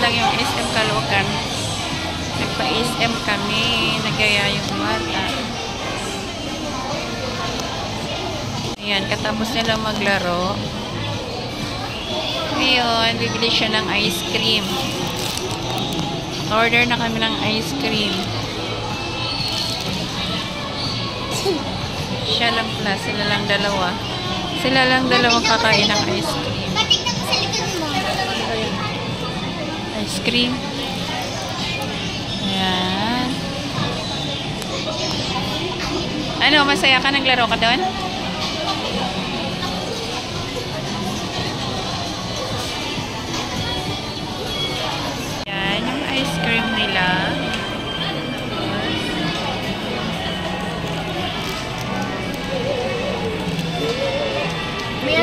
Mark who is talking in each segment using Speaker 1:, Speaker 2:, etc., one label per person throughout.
Speaker 1: lang yung SM Caloocan. Nagpa-SM kami. Nagyaya yung bata. Ayan, katapos nila maglaro. Ngayon, bibili siya ng ice cream. Order na kami ng ice cream. Siya lang pala, sila lang dalawa. Sila lang dalawa kakain ng ice cream. Ice cream. Ayan. Ano, masaya ka? Naglaro ka doon? Ayan, yung ice cream nila.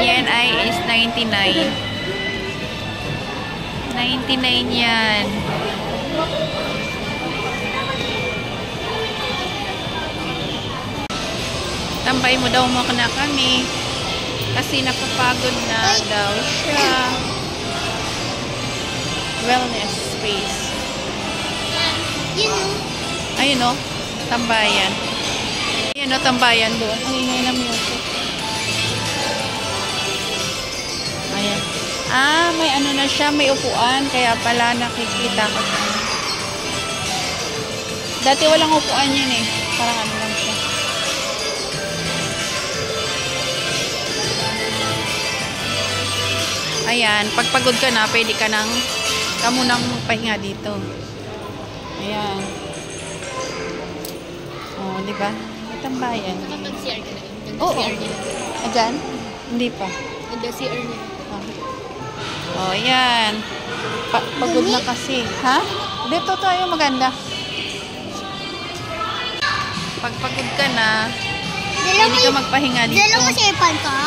Speaker 1: Yan ay is 99. 99 yan. Tambay mo daw muna kami. Kasi napapagod na daw siya. Wellness space. Ayun o. Tambayan. Ayun o, tambayan doon. Ang ingay na music. Ayan. Ah, may ano na siya. May upuan. Kaya pala nakikita ko. Dati walang upuan yun eh. Parang ano lang siya. Ayan. Pagpagod ka na, pwede ka nang kamunang pahinga dito. Ayan. Oh, di ba? Tambayan.
Speaker 2: Nakapag-CR ka na.
Speaker 1: Oo. Ayan? Hindi pa.
Speaker 2: Nag-CR na.
Speaker 1: Oh, ayan. Pagod na kasi. Ha? Dito tayo maganda. Pag pagod ka na, hindi ka magpahinga dito.
Speaker 2: Dala mo sa ipan ka?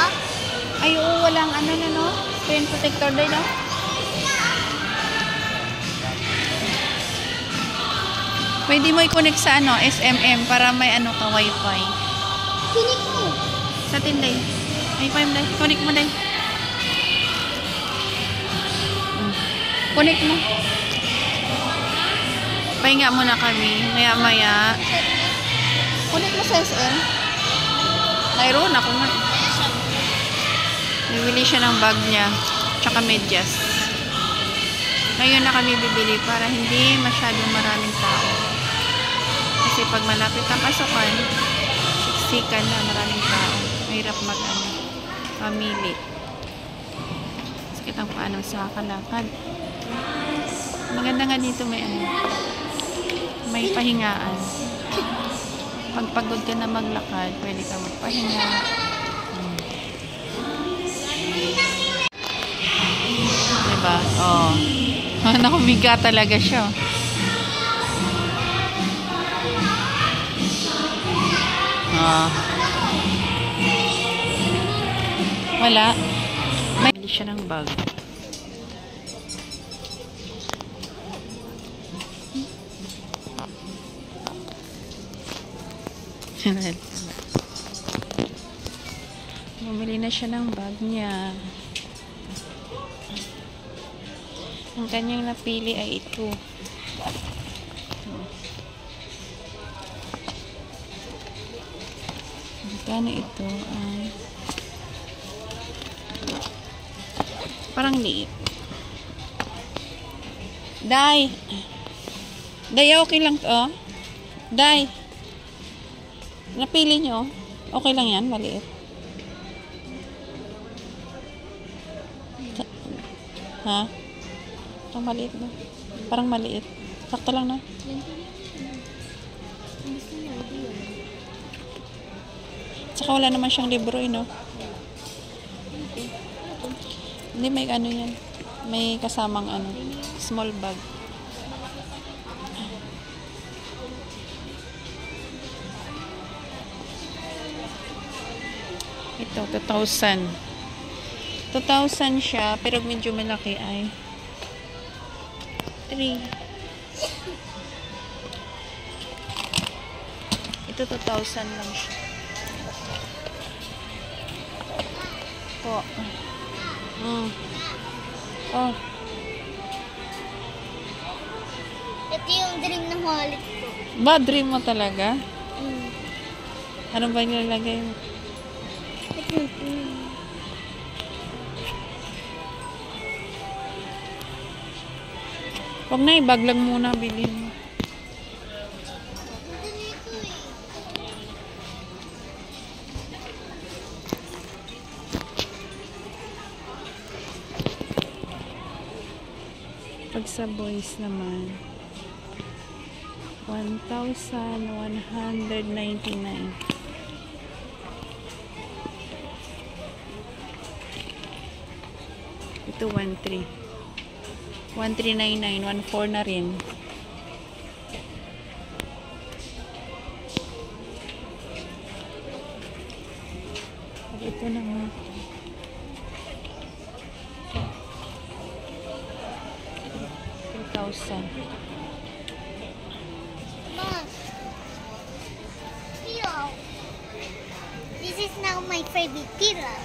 Speaker 1: Ay, oo, walang ano na, no? Screen protector din, no? Pwede mo i-connect sa ano, SMM para may ano ka, wifi.
Speaker 2: Connect mo.
Speaker 1: Sa tinday. Wifi mo dahil. Connect mo dahil. Connect mo. Pahinga muna kami. Maya-maya. Connect mo sa SM. Nairoon ako nga. Bibili siya ng bag niya. Tsaka medyas. Ngayon na kami bibili para hindi masyadong maraming tao. Kasi pag malapit ang pasukan, siksikan na maraming tao. Mahirap pamili. Sakit ang paano sa kalakad. Maganda nga dito may pahingaan. Pag pagod ka na maglakad, pwede ka magpahinga. Diba? Oh. Nakumiga talaga siya. Oh. Wala. May siya ng bag. Bumili na siya ng bag niya. Ang kanyang napili ay ito. Magkano ito? Parang liit. Day! Day, okay lang to. Oh. Day! Napili nyo. Okay lang yan, maliit. Ha? Parang maliit na. Parang maliit. Sakto lang na. Tsaka wala naman siyang libro, no? Hindi, may ano yan. May kasamang ano. Small bag. Ito, 2,000. 2,000 siya, pero medyo malaki ay 3. Ito 2,000 lang siya. Po. Oh.
Speaker 2: Ito yung dream na wallet ko.
Speaker 1: Ba, dream mo talaga?
Speaker 2: Mm.
Speaker 1: Ano ba nilalagay mo? Huwag na, ibag lang muna, bilhin mo. Pag sa boys naman, 1,199. Ito 1,300. 1,399, 1,400 na rin. Ito naman.
Speaker 2: Mom, Tiro. This is now my favorite Tiro.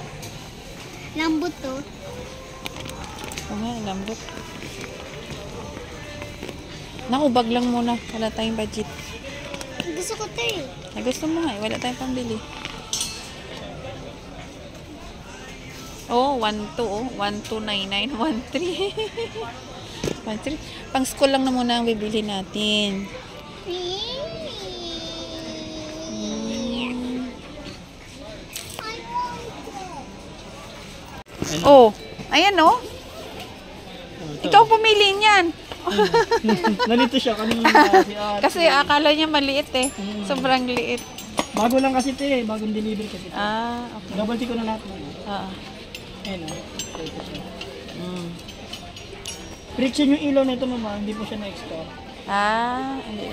Speaker 2: Lambot to.
Speaker 1: Oo nga, lambot. Nakubag lang muna. Wala tayong budget.
Speaker 2: Gusto ko to eh.
Speaker 1: Ay, gusto mo nga eh. Wala tayong pambili. Oh, 1,200. Oh. 1,299. 1,300. 1,300. Pang school lang na muna ang bibili natin.
Speaker 2: I want
Speaker 1: Oh, ayan oh. Ikaw pumili niyan.
Speaker 3: Nalito siya kanina si ate.
Speaker 1: Kasi akala niya maliit eh. Sobrang liit.
Speaker 3: Bago lang kasi ito eh. Bagong deliver kasi ito.
Speaker 1: Ah, okay.
Speaker 3: Double tick ko na lahat.
Speaker 1: Ah.
Speaker 3: Ayan o. Ito siya.
Speaker 1: Mm.
Speaker 3: Friction yung ilaw na ito mama. Hindi po siya na-extra.
Speaker 1: Ah, hindi.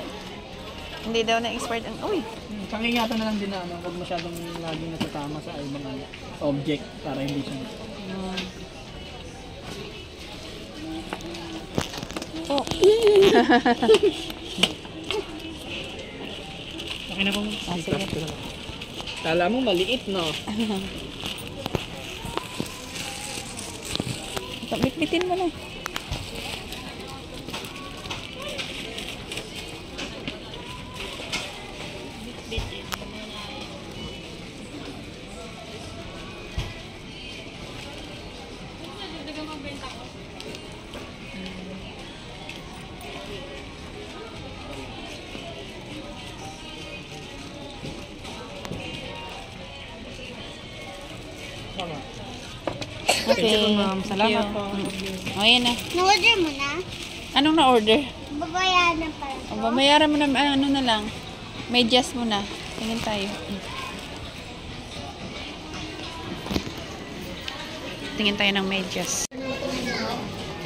Speaker 1: Hindi daw na-expired ang... Uy!
Speaker 3: Pangingatan na lang din na ano. Huwag masyadong laging natatama sa mga object para hindi siya.
Speaker 1: Mm. Oh.
Speaker 3: Okay na kung
Speaker 1: sige.
Speaker 3: Kala mo maliit no?
Speaker 1: Bitbitin mo na.
Speaker 3: Tama.
Speaker 1: Okay.
Speaker 3: Ma'am. Salamat
Speaker 1: Thank
Speaker 3: po.
Speaker 1: you. Oh, ayan na.
Speaker 2: Na-order mo na?
Speaker 1: Anong na-order?
Speaker 2: Babayaran na pala to.
Speaker 1: O, babayaran mo na, ano na lang. Medyas mo na. Tingin tayo. Tingin tayo ng medyas.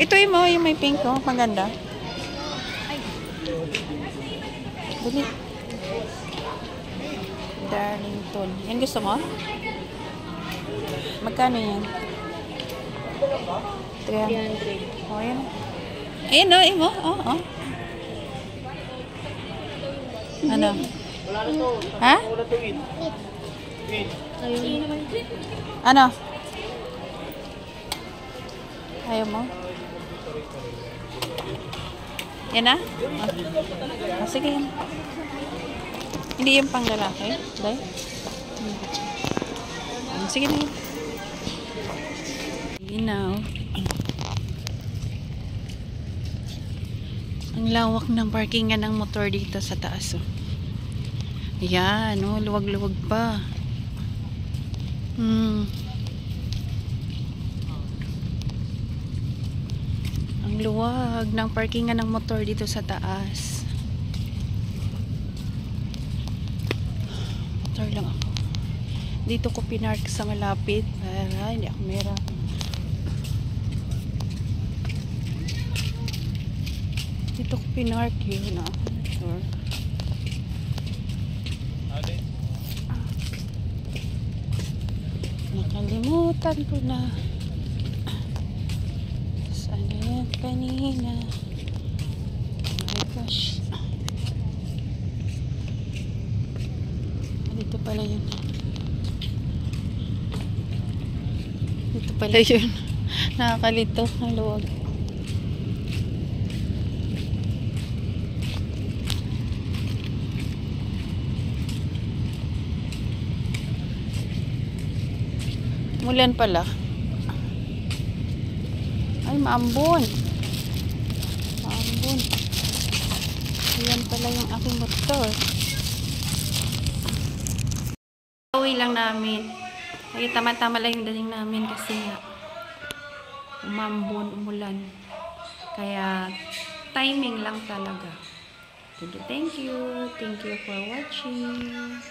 Speaker 1: Ito yung may pink, oh. Maganda. Dali. Darlington. Yan gusto mo? Magkano yan? 300. Oh, yan. Ayan, oh. Imo. Oh. Ano? Ha?
Speaker 3: Wala to win. Win.
Speaker 1: Ano? Ayaw mo? Yan na? Ah, sige yan. Hindi yung pang lalaki? Day? Sige na yan. Now, ang lawak ng parkingan ng motor dito sa taas. Oh. Ayan, oh, luwag-luwag pa. Ang luwag ng parkingan ng motor dito sa taas. Motor lang ako. Dito ko pinark sa malapit para hindi ako mera. Dito ko pinark yun na. Sure. Nakalimutan ko na. Saan na yan kanina? Oh my gosh. Dito pala yun. Dito pala yun. Nakakalito. Ang luwag. Mulan pala. Ay, maambon. Maambon. Ayan pala yung aking motor. Uwi lang namin. Ay, tama-tama lang yung dating namin kasi nga umambon, umulan. Kaya timing lang talaga. Thank you. Thank you for watching.